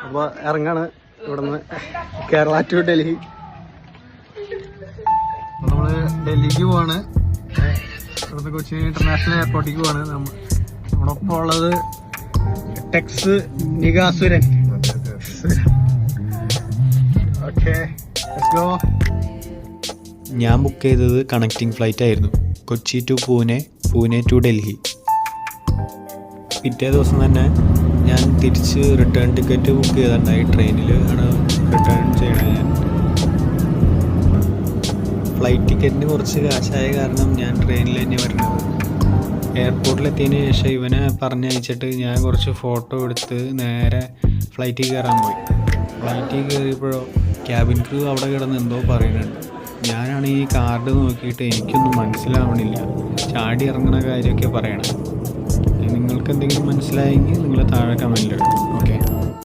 അപ്പോൾ ഇറങ്ങാണ് ഇവിടുന്ന് കേരള ടു ഡൽഹി. നമ്മൾ ഡൽഹിക്ക് പോവാണ്. ഇവിടുന്ന് കൊച്ചി ഇന്റർനാഷണൽ എയർപോർട്ടിലേക്ക് പോവാണ്. നമ്മോടൊപ്പം ഉള്ളത് ടെക്സ് നികാസുരൻ. Okay, let's go. ഞാൻ ബുക്ക് ചെയ്തത് കണക്റ്റിംഗ് ഫ്ലൈറ്റ് ആയിരുന്നു, കൊച്ചി ടു പൂനെ, പൂനെ ടു ഡൽഹി. പിറ്റേ ദിവസം തന്നെ ഞാൻ തിരിച്ച് റിട്ടേൺ ടിക്കറ്റ് ബുക്ക് ചെയ്തിട്ടുണ്ടായി. ട്രെയിനിൽ ആണ് റിട്ടേൺ ചെയ്യണത്. ഞാൻ ഫ്ലൈറ്റ് ടിക്കറ്റിന് കുറച്ച് കാശായ കാരണം ഞാൻ ട്രെയിനിൽ തന്നെ വരുന്നത്. എയർപോർട്ടിലെത്തിയതിന് ശേഷം ഇവനെ പറഞ്ഞയച്ചിട്ട് ഞാൻ കുറച്ച് ഫോട്ടോ എടുത്ത് നേരെ ഫ്ലൈറ്റിൽ കയറാൻ പോയി. ഫ്ലൈറ്റിൽ കയറിയപ്പോഴോ ക്യാബിൻ ക്രൂ അവിടെ കിടന്ന് എന്തോ പറയുന്നുണ്ട്. ഞാനാണ് ഈ കാർഡ് നോക്കിയിട്ട് എനിക്കൊന്നും മനസ്സിലാവണില്ല. ചാടി ഇറങ്ങുന്ന കാര്യമൊക്കെ പറയണം. നിങ്ങൾക്ക് എന്തെങ്കിലും മനസ്സിലായെങ്കിൽ നിങ്ങൾ താഴെ കമൻറ്റിലിടും. ഓക്കെ.